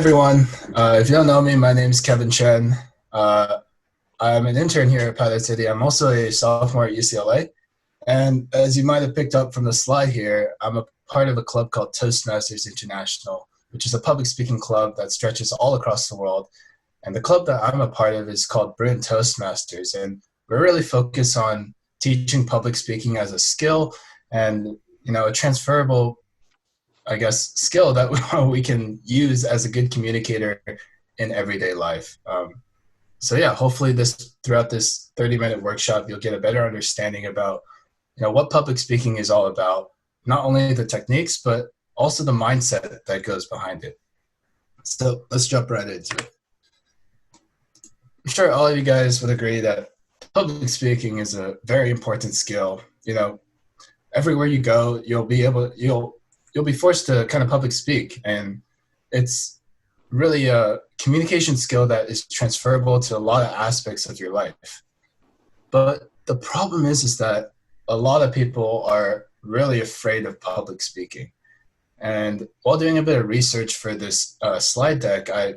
everyone. If you don't know me, my name is Kevin Chen. Uh, I'm an intern here at PilotCity. I'm also a sophomore at UCLA. And as you might have picked up from the slide here, I'm a part of a club called Toastmasters International, which is a public speaking club that stretches all across the world. And the club that I'm a part of is called Bruin Toastmasters. And we're really focused on teaching public speaking as a skill and, a transferable skill that we can use as a good communicator in everyday life. So yeah, hopefully throughout this 30-minute workshop, you'll get a better understanding about, what public speaking is all about, not only the techniques, but also the mindset that goes behind it. So let's jump right into it. I'm sure all of you guys would agree that public speaking is a very important skill. Everywhere you go, you'll be forced to kind of public speak, and it's really a communication skill that is transferable to a lot of aspects of your life. But the problem is that a lot of people are really afraid of public speaking. And while doing a bit of research for this slide deck, I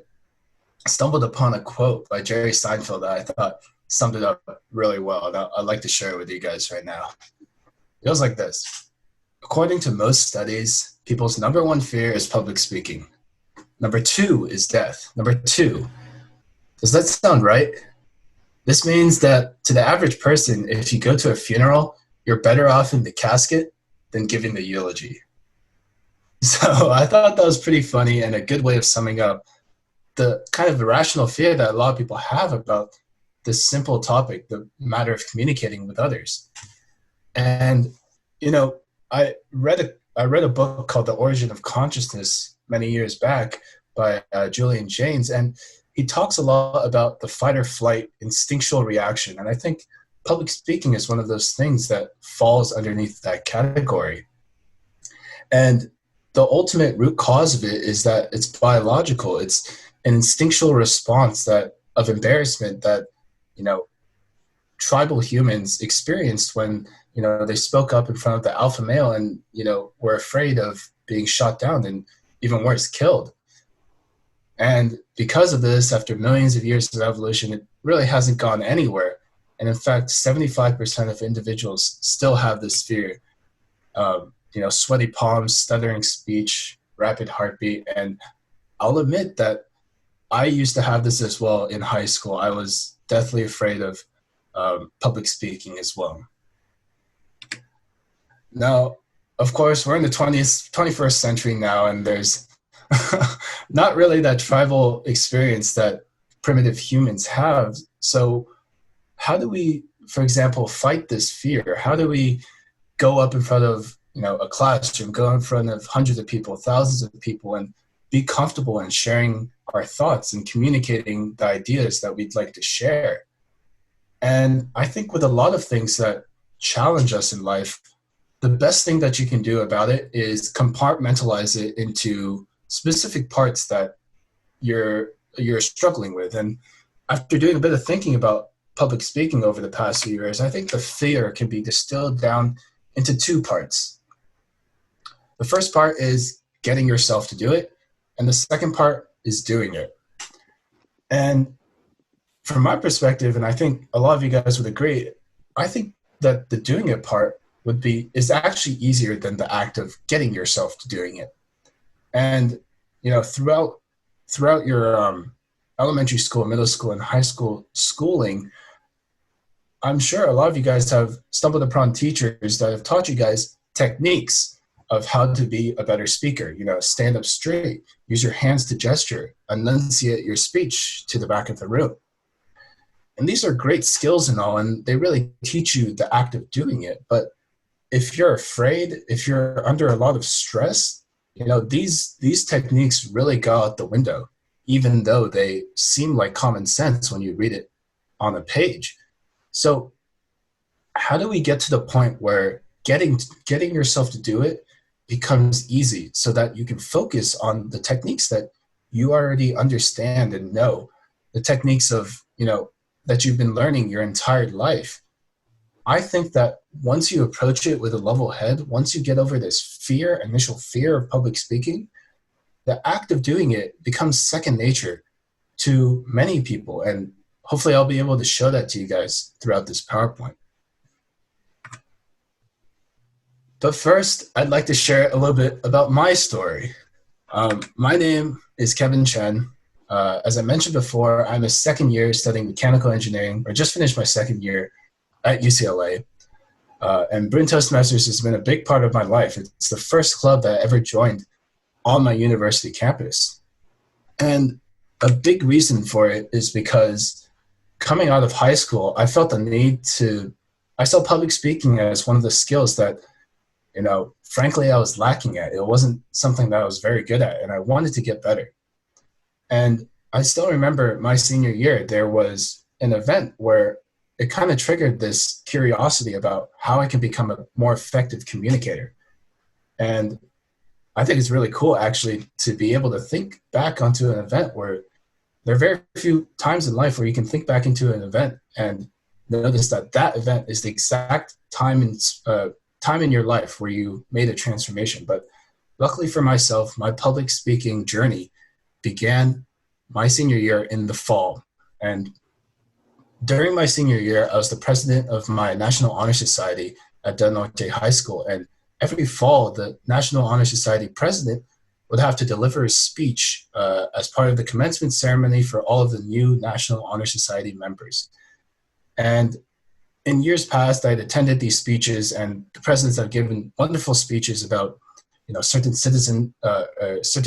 stumbled upon a quote by Jerry Seinfeld that I thought summed it up really well. And I'd like to share it with you guys right now. It goes like this. According to most studies, people's number one fear is public speaking. Number two is death. Number two. Does that sound right? This means that to the average person, if you go to a funeral, you're better off in the casket than giving the eulogy. So I thought that was pretty funny and a good way of summing up the kind of irrational fear that a lot of people have about this simple topic, the matter of communicating with others. And, I read a book called The Origin of Consciousness many years back by Julian Jaynes, and he talks a lot about the fight or flight instinctual reaction. And I think public speaking is one of those things that falls underneath that category. And the ultimate root cause of it is that it's biological. It's an instinctual response of embarrassment that, tribal humans experienced when, they spoke up in front of the alpha male and, were afraid of being shot down and even worse, killed. And because of this, after millions of years of evolution, it really hasn't gone anywhere. And in fact, 75% of individuals still have this fear. Sweaty palms, stuttering speech, rapid heartbeat. And I'll admit that I used to have this as well in high school. I was deathly afraid of public speaking as well. Now, of course, we're in the 21st century now, and there's not really that tribal experience that primitive humans have. So how do we, for example, fight this fear? How do we go up in front of, a classroom, go in front of hundreds of people, thousands of people, and be comfortable in sharing our thoughts and communicating the ideas that we'd like to share? And I think with a lot of things that challenge us in life, the best thing that you can do about it is compartmentalize it into specific parts that you're struggling with. And after doing a bit of thinking about public speaking over the past few years, I think the fear can be distilled down into two parts. The first part is getting yourself to do it, and the second part is doing it. And from my perspective, and I think a lot of you guys would agree, I think that the doing it part is actually easier than the act of getting yourself to doing it. And throughout your elementary school, middle school, and high school schooling, I'm sure a lot of you guys have stumbled upon teachers that have taught you guys techniques of how to be a better speaker. Stand up straight, use your hands to gesture, enunciate your speech to the back of the room. And these are great skills and all, and they really teach you the act of doing it. But if you're afraid, if you're under a lot of stress, these techniques really go out the window, even though they seem like common sense when you read it on a page. So how do we get to the point where getting yourself to do it becomes easy so that you can focus on the techniques that you already understand and know, the techniques of, that you've been learning your entire life? I think that once you approach it with a level head, once you get over this initial fear of public speaking, the act of doing it becomes second nature to many people. And hopefully I'll be able to show that to you guys throughout this PowerPoint. But first, I'd like to share a little bit about my story. My name is Kevin Chen. As I mentioned before, I'm a second year studying mechanical engineering, or just finished my second year at UCLA. And Brewin Toastmasters has been a big part of my life. It's the first club that I ever joined on my university campus. And a big reason for it is because coming out of high school, I felt the need to, I saw public speaking as one of the skills that, frankly, I was lacking at. It wasn't something that I was very good at, and I wanted to get better. And I still remember my senior year, there was an event where it kind of triggered this curiosity about how I can become a more effective communicator. And I think it's really cool, actually, to be able to think back onto an event where there are very few times in life where you can think back into an event and notice that that event is the exact time in your life where you made a transformation. But luckily for myself, my public speaking journey began my senior year in the fall. And during my senior year, I was the president of my National Honor Society at Del Norte High School. And every fall, the National Honor Society president would have to deliver a speech as part of the commencement ceremony for all of the new National Honor Society members. And in years past, I'd attended these speeches, and the presidents have given wonderful speeches about, certain certain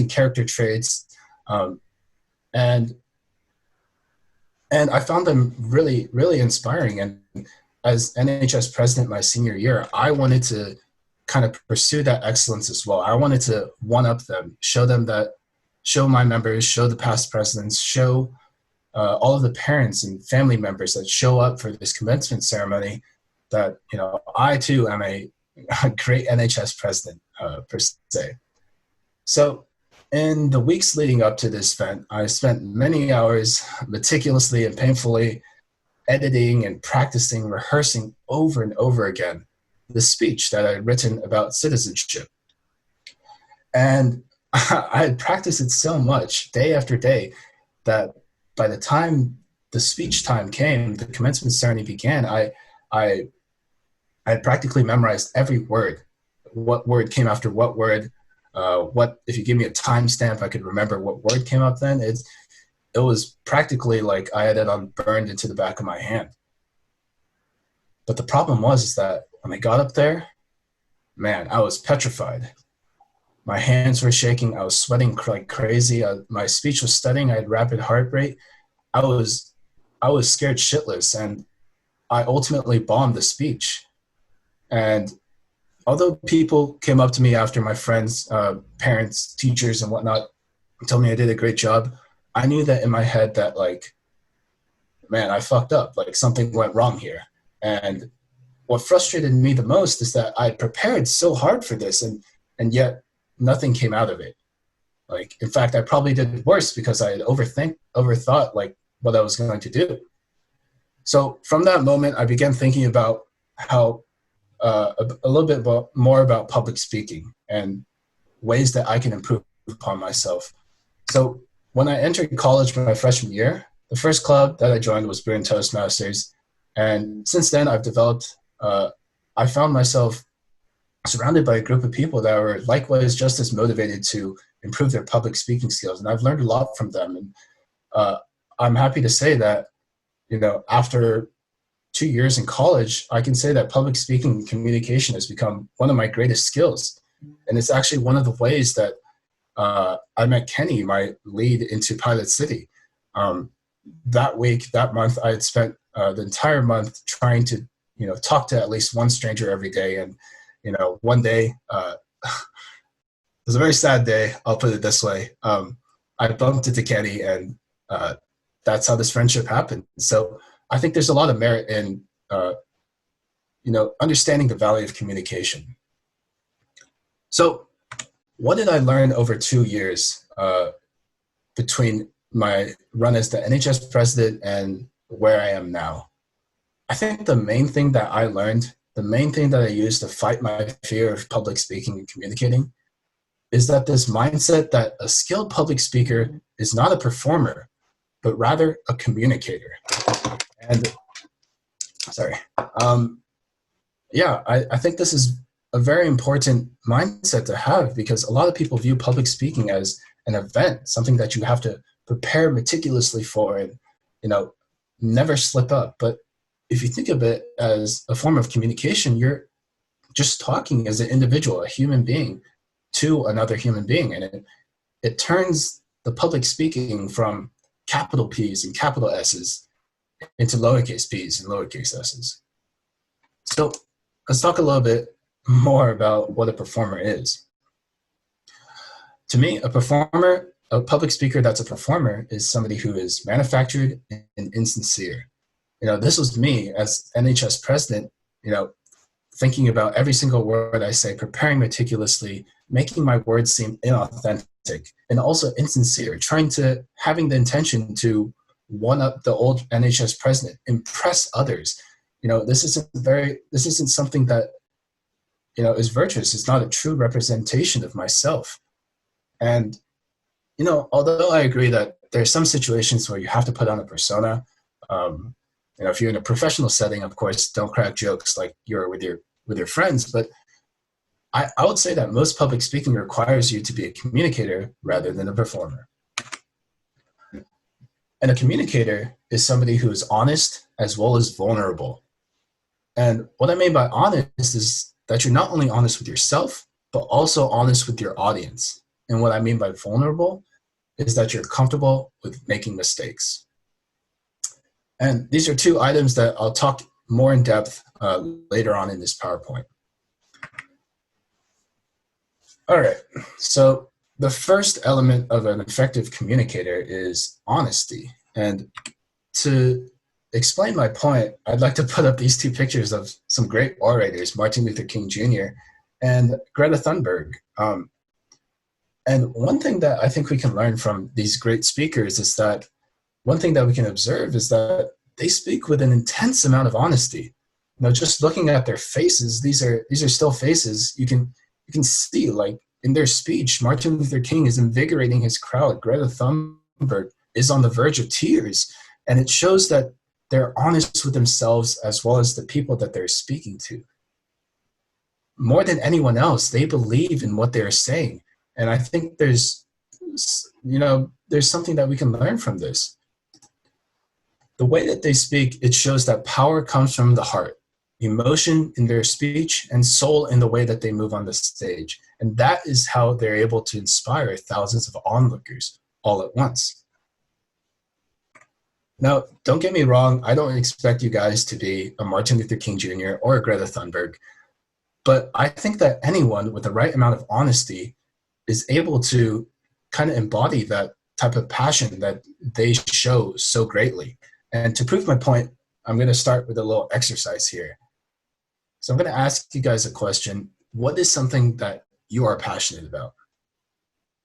character traits, and I found them really, really inspiring. And as NHS president my senior year, I wanted to kind of pursue that excellence as well. I wanted to one-up them, show my members, show the past presidents, show all of the parents and family members that show up for this commencement ceremony that, I too am a great NHS president, per se. So in the weeks leading up to this event, I spent many hours meticulously and painfully editing and practicing, rehearsing over and over again the speech that I had written about citizenship. And I had practiced it so much, day after day, that by the time the speech time came, the commencement ceremony began, I had practically memorized every word. What word came after what word? If you give me a timestamp, I could remember what word came up then. It was practically like I had it burned into the back of my hand. But the problem was that when I got up there, man, I was petrified. My hands were shaking. I was sweating like crazy. My speech was stuttering. I had rapid heart rate. I was scared shitless, and I ultimately bombed the speech. And although people came up to me after, my friends, parents, teachers, and whatnot, told me I did a great job, I knew that in my head that, like, man, I fucked up. Like, something went wrong here. And what frustrated me the most is that I prepared so hard for this, and yet nothing came out of it. Like, in fact, I probably did worse because I had overthought like what I was going to do. So from that moment, I began thinking about how a little bit more about public speaking and ways that I can improve upon myself. So when I entered college my freshman year, the first club that I joined was Brewin Toastmasters. And since then, I've developed, I found myself surrounded by a group of people that were likewise just as motivated to improve their public speaking skills. And I've learned a lot from them. And I'm happy to say that, after 2 years in college, I can say that public speaking and communication has become one of my greatest skills. And it's actually one of the ways that I met Kenny, my lead into PilotCity. That month, I had spent the entire month trying to, talk to at least one stranger every day. And, one day, it was a very sad day, I'll put it this way. I bumped into Kenny, and that's how this friendship happened. So I think there's a lot of merit in, understanding the value of communication. So what did I learn over 2 years between my run as the NHS president and where I am now? I think the main thing that I learned, the main thing that I used to fight my fear of public speaking and communicating, is that this mindset that a skilled public speaker is not a performer, but rather a communicator. And sorry. Yeah, I think this is a very important mindset to have, because a lot of people view public speaking as an event, something that you have to prepare meticulously for and, never slip up. But if you think of it as a form of communication, you're just talking as an individual, a human being, to another human being. And it turns the public speaking from capital P's and capital S's into lowercase p's and lowercase s's. So let's talk a little bit more about what a performer is. To me, a public speaker that's a performer is somebody who is manufactured and insincere. This was me as NHS president, thinking about every single word I say, preparing meticulously, making my words seem inauthentic, and also insincere, having the intention to one up the old NHS president, impress others. This isn't something that, is virtuous. It's not a true representation of myself. And, although I agree that there are some situations where you have to put on a persona, if you're in a professional setting, of course, don't crack jokes like you're with your friends. But I would say that most public speaking requires you to be a communicator rather than a performer. And a communicator is somebody who is honest as well as vulnerable. And what I mean by honest is that you're not only honest with yourself, but also honest with your audience. And what I mean by vulnerable is that you're comfortable with making mistakes. And these are two items that I'll talk more in depth later on in this PowerPoint. All right, so the first element of an effective communicator is honesty. And to explain my point, I'd like to put up these two pictures of some great orators, Martin Luther King Jr. and Greta Thunberg. And one thing that I think we can learn from these great speakers is that one thing that we can observe is that they speak with an intense amount of honesty. Just looking at their faces, these are still faces. You can see, like, in their speech, Martin Luther King is invigorating his crowd. Greta Thunberg is on the verge of tears. And it shows that they're honest with themselves as well as the people that they're speaking to. More than anyone else, they believe in what they're saying. And I think there's something that we can learn from this. The way that they speak, it shows that power comes from the heart, emotion in their speech, and soul in the way that they move on the stage. And that is how they're able to inspire thousands of onlookers all at once. Now, don't get me wrong, I don't expect you guys to be a Martin Luther King Jr. or a Greta Thunberg, but I think that anyone with the right amount of honesty is able to kind of embody that type of passion that they show so greatly. And to prove my point, I'm going to start with a little exercise here. So I'm going to ask you guys a question. What is something that you are passionate about?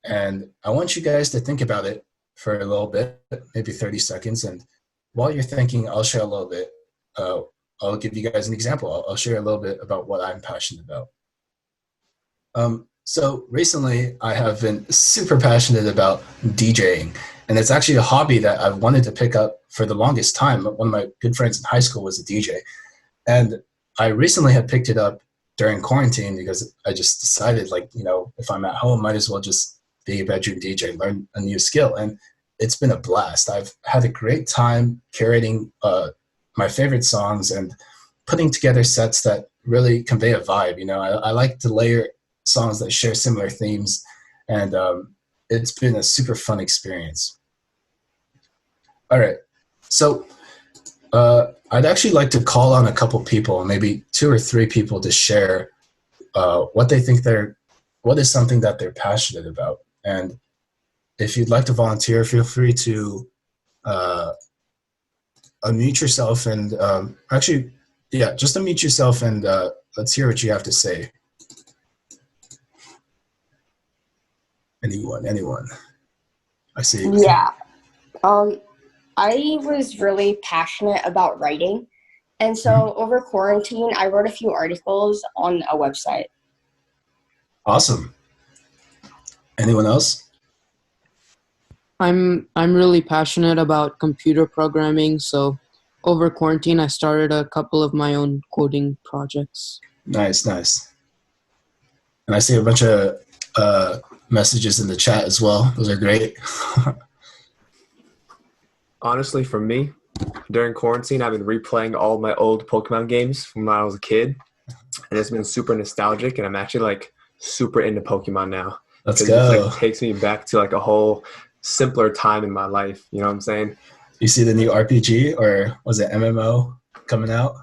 And I want you guys to think about it for a little bit, maybe 30 seconds. And while you're thinking, I'll share a little bit. I'll give you guys an example. I'll share a little bit about what I'm passionate about. So recently, I have been super passionate about DJing. And it's actually a hobby that I've wanted to pick up for the longest time. One of my good friends in high school was a DJ. And I recently had picked it up during quarantine because I just decided, if I'm at home, might as well just be a bedroom DJ, learn a new skill. And it's been a blast. I've had a great time curating my favorite songs and putting together sets that really convey a vibe. I like to layer songs that share similar themes, and it's been a super fun experience. All right, so I'd actually like to call on a couple people, maybe 2 or 3 people, to share what is something that they're passionate about. And if you'd like to volunteer, feel free to unmute yourself and just unmute yourself and let's hear what you have to say. Anyone? I see. Yeah. I was really passionate about writing. And so over quarantine, I wrote a few articles on a website. Awesome. Anyone else? I'm really passionate about computer programming, so over quarantine I started a couple of my own coding projects. Nice, nice. And I see a bunch of uh, messages in the chat as well. Those are great. Honestly, for me, during quarantine, I've been replaying all my old Pokemon games from when I was a kid, and it's been super nostalgic. And I'm actually like super into Pokemon now Let's because it just like go. takes me back to like a whole simpler time in my life. You know what I'm saying? You see the new RPG or was it MMO coming out?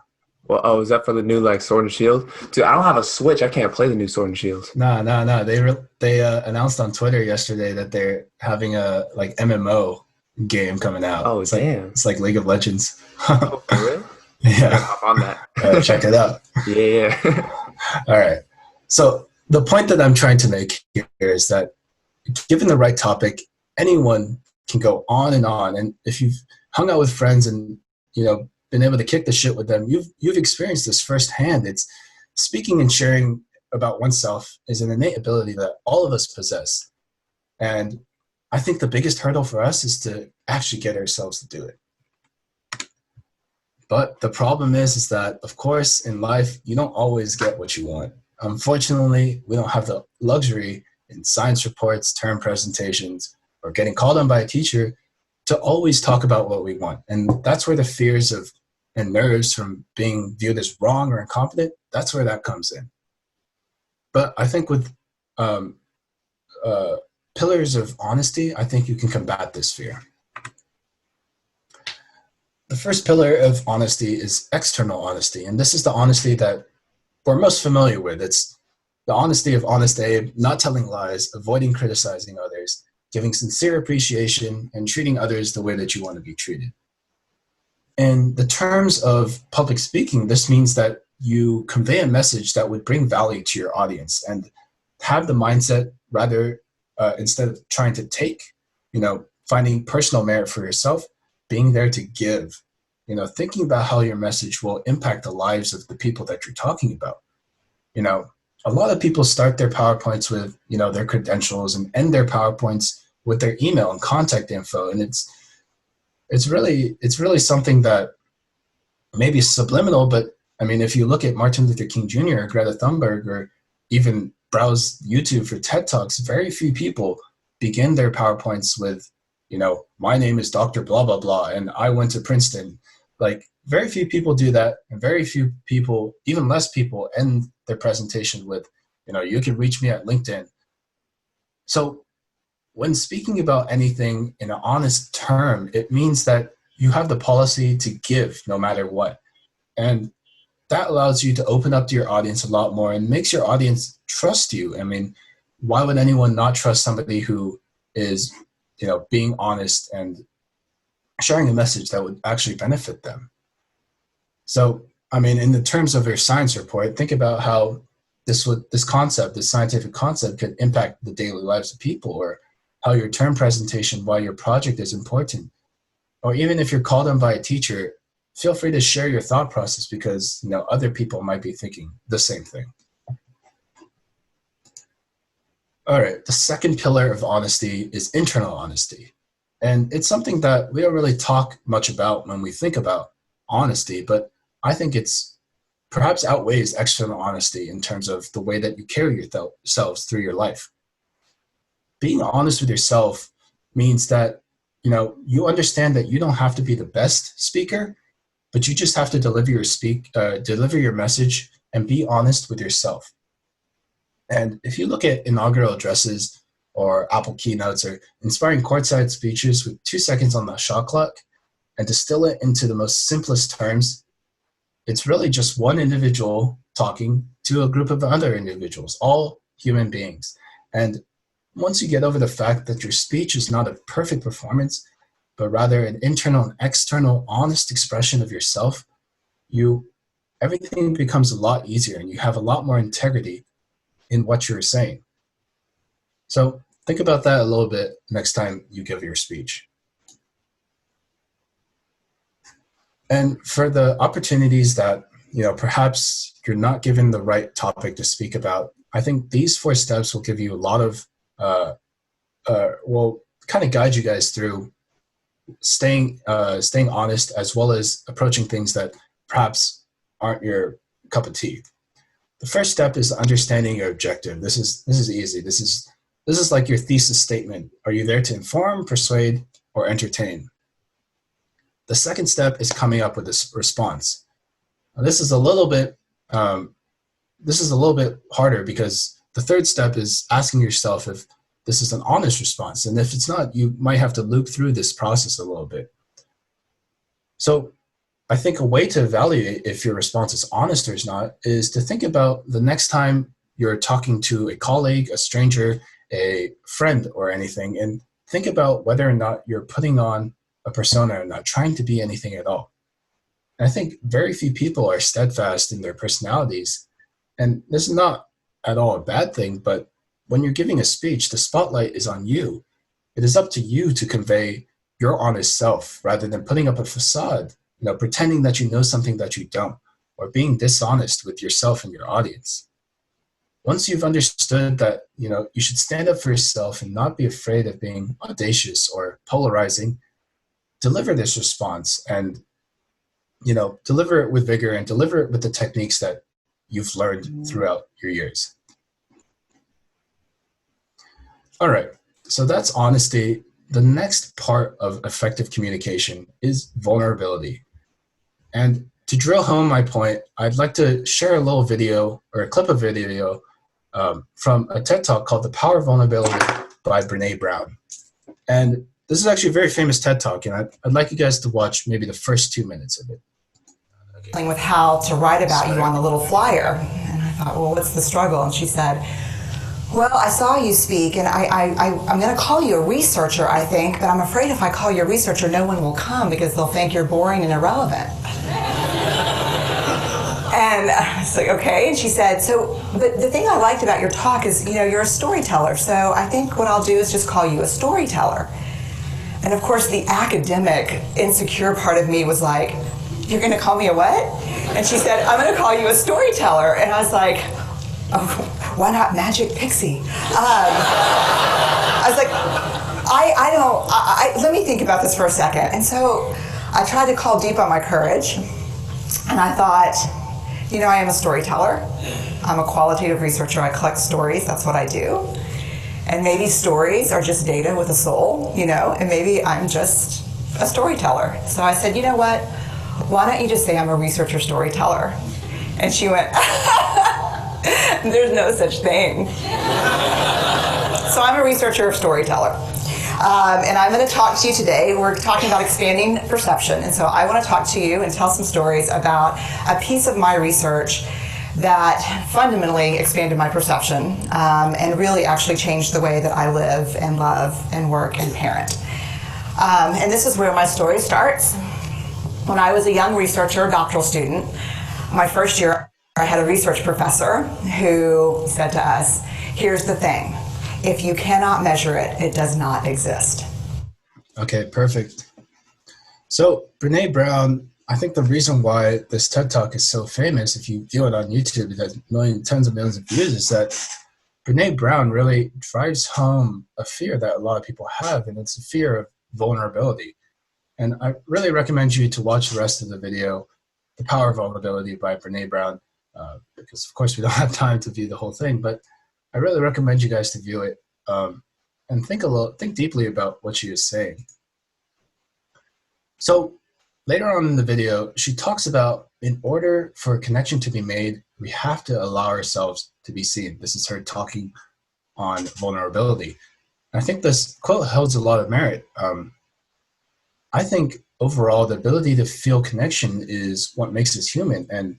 Well, oh, is that for the new like Sword and Shield? Dude, I don't have a Switch. I can't play the new Sword and Shield. No, no, no. They announced on Twitter yesterday that they're having a like MMO game coming out. Oh, damn. It's like League of Legends. Oh, for real? I gotta Yeah, hop on that. check it out. Yeah, yeah. All right. So the point that I'm trying to make here is that given the right topic, anyone can go on and on. And if you've hung out with friends and been able to kick the shit with them, you've experienced this firsthand. It's speaking and sharing about oneself is an innate ability that all of us possess. And I think the biggest hurdle for us is to actually get ourselves to do it. But the problem is that, of course, in life, you don't always get what you want. Unfortunately, we don't have the luxury in science reports, term presentations, or getting called on by a teacher to always talk about what we want. And that's where the fears of and nerves from being viewed as wrong or incompetent, that's where that comes in. But I think with pillars of honesty, I think you can combat this fear. The first pillar of honesty is external honesty. And this is the honesty that we're most familiar with. It's the honesty of Honest Abe, not telling lies, avoiding criticizing others, giving sincere appreciation, and treating others the way that you want to be treated. In the terms of public speaking, this means that you convey a message that would bring value to your audience and have the mindset rather, instead of trying to take, finding personal merit for yourself, being there to give, thinking about how your message will impact the lives of the people that you're talking about. A lot of people start their PowerPoints with, their credentials and end their PowerPoints with their email and contact info. And it's really something that maybe is subliminal, but I mean, if you look at Martin Luther King Jr. or Greta Thunberg, or even browse YouTube for TED Talks, very few people begin their PowerPoints with, my name is Dr. blah, blah, blah, and I went to Princeton. Like, very few people do that, and very few people, even less people, end their presentation with, you can reach me at LinkedIn. So when speaking about anything in an honest term, it means that you have the policy to give no matter what. And that allows you to open up to your audience a lot more and makes your audience trust you. I mean, why would anyone not trust somebody who is, being honest and sharing a message that would actually benefit them? So, I mean, in the terms of your science report, think about how this scientific concept could impact the daily lives of people, or how your term presentation, why your project is important. Or even if you're called on by a teacher, feel free to share your thought process because, other people might be thinking the same thing. All right, the second pillar of honesty is internal honesty. And it's something that we don't really talk much about when we think about honesty, but I think it's perhaps outweighs external honesty in terms of the way that you carry yourselves through your life. Being honest with yourself means that, you understand that you don't have to be the best speaker, but you just have to deliver your message and be honest with yourself. And if you look at inaugural addresses or Apple keynotes or inspiring courtside speeches with 2 seconds on the shot clock and distill it into the most simplest terms, it's really just one individual talking to a group of other individuals, all human beings. And once you get over the fact that your speech is not a perfect performance, but rather an internal and external honest expression of yourself, everything becomes a lot easier and you have a lot more integrity in what you're saying. So think about that a little bit next time you give your speech. And for the opportunities that, perhaps you're not given the right topic to speak about, I think these 4 steps will give you a lot of uh, will kind of guide you guys through staying honest, as well as approaching things that perhaps aren't your cup of tea. The first step is understanding your objective. This is easy. This is like your thesis statement. Are you there to inform, persuade, or entertain? The second step is coming up with a response. Now, this is a little bit harder, because the third step is asking yourself if this is an honest response, and if it's not, you might have to loop through this process a little bit. So I think a way to evaluate if your response is honest or is not is to think about the next time you're talking to a colleague, a stranger, a friend, or anything, and think about whether or not you're putting on a persona or not, trying to be anything at all. And I think very few people are steadfast in their personalities, and this is not at all a bad thing, but when you're giving a speech, the spotlight is on you. It is up to you to convey your honest self rather than putting up a facade, pretending that you know something that you don't, or being dishonest with yourself and your audience. Once you've understood that, you should stand up for yourself and not be afraid of being audacious or polarizing, deliver this response and, deliver it with vigor and deliver it with the techniques that you've learned throughout your years. All right, so that's honesty. The next part of effective communication is vulnerability. And to drill home my point, I'd like to share a little video, or a clip of video, from a TED Talk called The Power of Vulnerability by Brene Brown. And this is actually a very famous TED Talk, and I'd like you guys to watch maybe the first 2 minutes of it. With how to write about you on the little flyer. And I thought, well, what's the struggle? And she said, well, I saw you speak, and I'm going to call you a researcher, I think, but I'm afraid if I call you a researcher, no one will come because they'll think you're boring and irrelevant. And I was like, okay. And she said, but the thing I liked about your talk is, you're a storyteller, so I think what I'll do is just call you a storyteller. And of course, the academic, insecure part of me was like, you're going to call me a what? And she said, I'm going to call you a storyteller. And I was like, oh, why not Magic Pixie? I was like, let me think about this for a second. And so I tried to call deep on my courage. And I thought, I am a storyteller. I'm a qualitative researcher. I collect stories. That's what I do. And maybe stories are just data with a soul, and maybe I'm just a storyteller. So I said, you know what? Why don't you just say I'm a researcher storyteller? And she went, there's no such thing. So I'm a researcher storyteller. And I'm going to talk to you today. We're talking about expanding perception. And so I want to talk to you and tell some stories about a piece of my research that fundamentally expanded my perception and really actually changed the way that I live and love and work and parent. And this is where my story starts. When I was a young researcher, doctoral student, my first year, I had a research professor who said to us, here's the thing, if you cannot measure it, it does not exist. Okay, perfect. So Brene Brown, I think the reason why this TED Talk is so famous, if you view it on YouTube, it has tens of millions of views, is that Brene Brown really drives home a fear that a lot of people have, and it's a fear of vulnerability. And I really recommend you to watch the rest of the video, The Power of Vulnerability by Brene Brown, because of course we don't have time to view the whole thing, but I really recommend you guys to view it and think deeply about what she is saying. So later on in the video, she talks about in order for a connection to be made, we have to allow ourselves to be seen. This is her talking on vulnerability. And I think this quote holds a lot of merit. I think overall, the ability to feel connection is what makes us human. And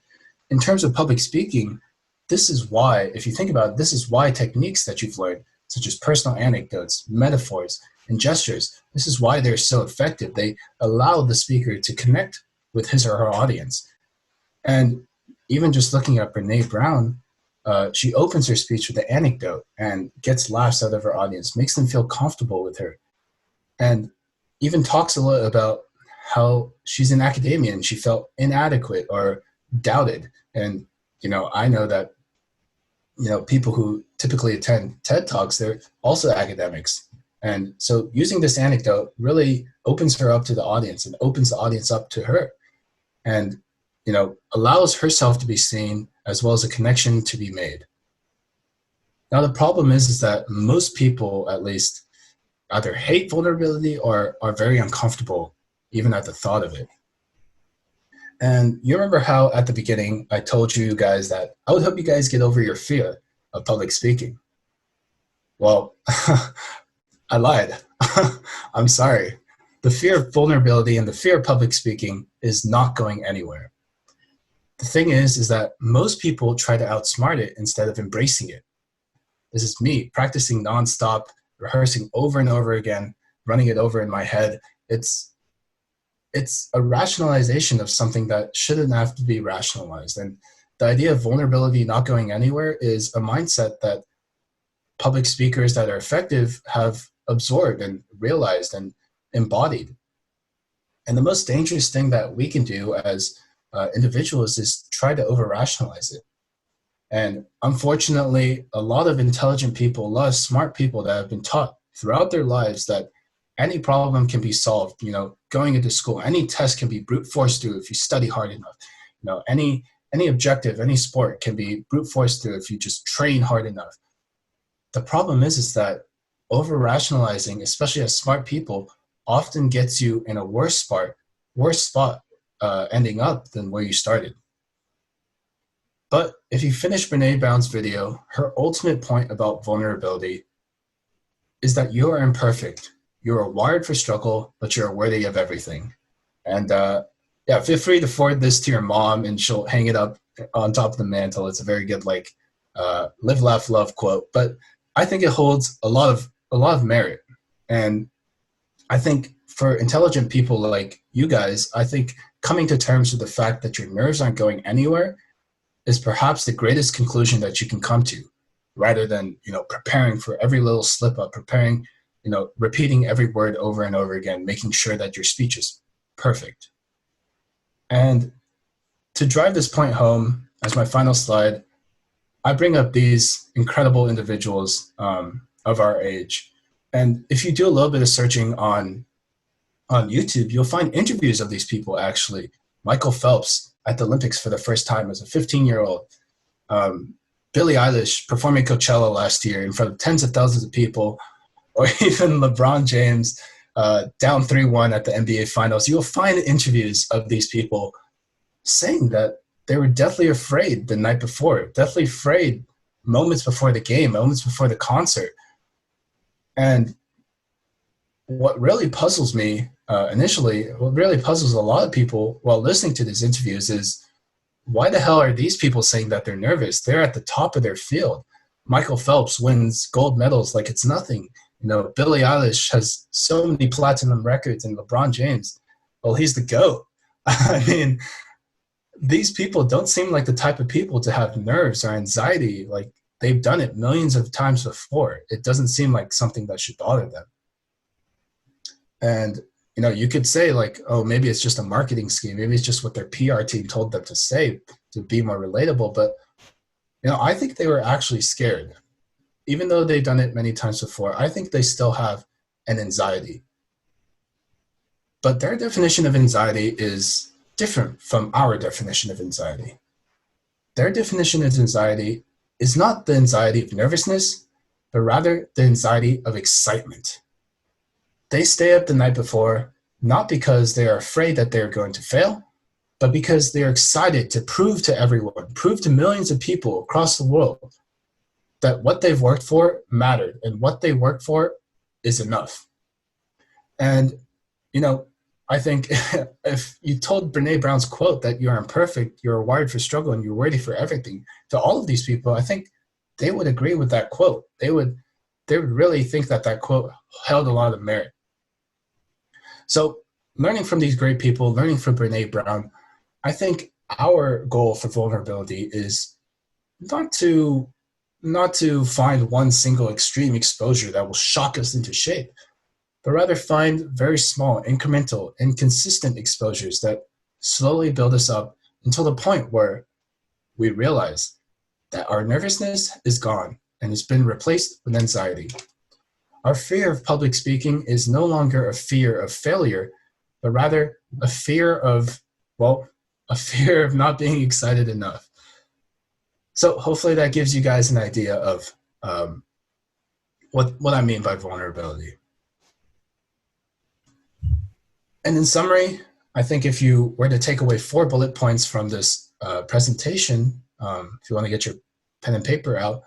in terms of public speaking, this is why, if you think about it, this is why techniques that you've learned, such as personal anecdotes, metaphors, and gestures, this is why they're so effective. They allow the speaker to connect with his or her audience. And even just looking at Brene Brown, she opens her speech with an anecdote and gets laughs out of her audience, makes them feel comfortable with her. And even talks a lot about how she's in academia and she felt inadequate or doubted. And, I know that people who typically attend TED Talks, they're also academics. And so using this anecdote really opens her up to the audience and opens the audience up to her, and allows herself to be seen as well as a connection to be made. Now, the problem is that most people, at least, either hate vulnerability or are very uncomfortable even at the thought of it. And you remember how at the beginning I told you guys that I would help you guys get over your fear of public speaking? Well, I lied. I'm sorry. The fear of vulnerability and the fear of public speaking is not going anywhere. The thing is that most people try to outsmart it instead of embracing it. This is me practicing nonstop, rehearsing over and over again, running it over in my head. It's a rationalization of something that shouldn't have to be rationalized. And the idea of vulnerability not going anywhere is a mindset that public speakers that are effective have absorbed and realized and embodied. And the most dangerous thing that we can do as individuals is try to over-rationalize it. And unfortunately, a lot of intelligent people, a lot of smart people that have been taught throughout their lives that any problem can be solved, going into school, any test can be brute force through if you study hard enough. Any objective, any sport can be brute force through if you just train hard enough. The problem is that over-rationalizing, especially as smart people, often gets you in a worse spot ending up than where you started. But if you finish Brene Brown's video, her ultimate point about vulnerability is that you are imperfect. You are wired for struggle, but you're worthy of everything. And feel free to forward this to your mom and she'll hang it up on top of the mantle. It's a very good live, laugh, love quote. But I think it holds a lot of merit. And I think for intelligent people like you guys, I think coming to terms with the fact that your nerves aren't going anywhere is perhaps the greatest conclusion that you can come to, rather than preparing for every little slip up, preparing, repeating every word over and over again, making sure that your speech is perfect. And to drive this point home, as my final slide, I bring up these incredible individuals of our age. And if you do a little bit of searching on YouTube, you'll find interviews of these people actually. Michael Phelps at the Olympics for the first time as a 15-year-old. Billie Eilish performing Coachella last year in front of tens of thousands of people, or even LeBron James down 3-1 at the NBA Finals. You'll find interviews of these people saying that they were deathly afraid the night before, deathly afraid moments before the game, moments before the concert. And what really puzzles me what really puzzles a lot of people while listening to these interviews is, why the hell are these people saying that they're nervous? They're at the top of their field. Michael Phelps wins gold medals like it's nothing. Billie Eilish has so many platinum records, and LeBron James, well, he's the GOAT. I mean, these people don't seem like the type of people to have nerves or anxiety. Like, they've done it millions of times before. It doesn't seem like something that should bother them. And you could say oh, maybe it's just a marketing scheme. Maybe it's just what their PR team told them to say to be more relatable. But, I think they were actually scared. Even though they've done it many times before, I think they still have an anxiety. But their definition of anxiety is different from our definition of anxiety. Their definition of anxiety is not the anxiety of nervousness, but rather the anxiety of excitement. They stay up the night before, not because they are afraid that they're going to fail, but because they're excited to prove to everyone, prove to millions of people across the world that what they've worked for mattered and what they worked for is enough. And, I think if you told Brene Brown's quote that you're imperfect, you're wired for struggle, and you're worthy for everything, to all of these people, I think they would agree with that quote. They would really think that quote held a lot of merit. So learning from these great people, learning from Brene Brown, I think our goal for vulnerability is not to find one single extreme exposure that will shock us into shape, but rather find very small, incremental, and consistent exposures that slowly build us up until the point where we realize that our nervousness is gone and it's been replaced with anxiety. Our fear of public speaking is no longer a fear of failure, but rather a fear of, a fear of not being excited enough. So hopefully that gives you guys an idea of what I mean by vulnerability. And in summary, I think if you were to take away 4 bullet points from this presentation, if you want to get your pen and paper out,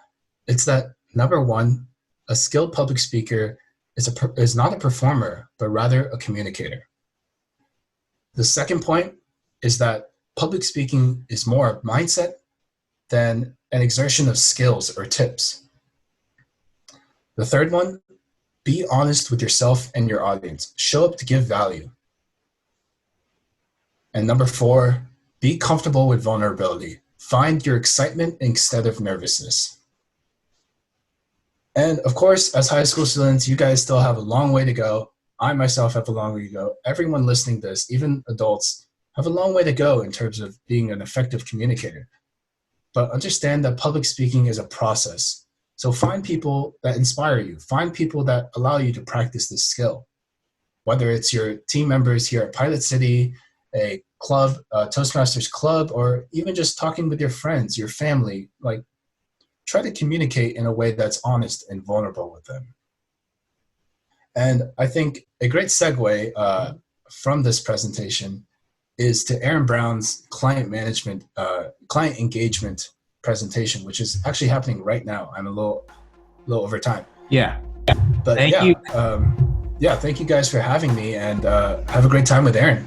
it's that number 1, a skilled public speaker is not a performer, but rather a communicator. The second point is that public speaking is more a mindset than an exertion of skills or tips. The third one, be honest with yourself and your audience. Show up to give value. And number 4, be comfortable with vulnerability. Find your excitement instead of nervousness. And of course, as high school students, you guys still have a long way to go. I myself have a long way to go. Everyone listening to this, even adults, have a long way to go in terms of being an effective communicator. But understand that public speaking is a process. So find people that inspire you. Find people that allow you to practice this skill. Whether it's your team members here at PilotCity, a club, a Toastmasters club, or even just talking with your friends, your family, like try to communicate in a way that's honest and vulnerable with them. And I think a great segue from this presentation is to Aaron Brown's client engagement presentation, which is actually happening right now. I'm a little over time. Yeah. But Thank you. Thank you guys for having me, and have a great time with Aaron.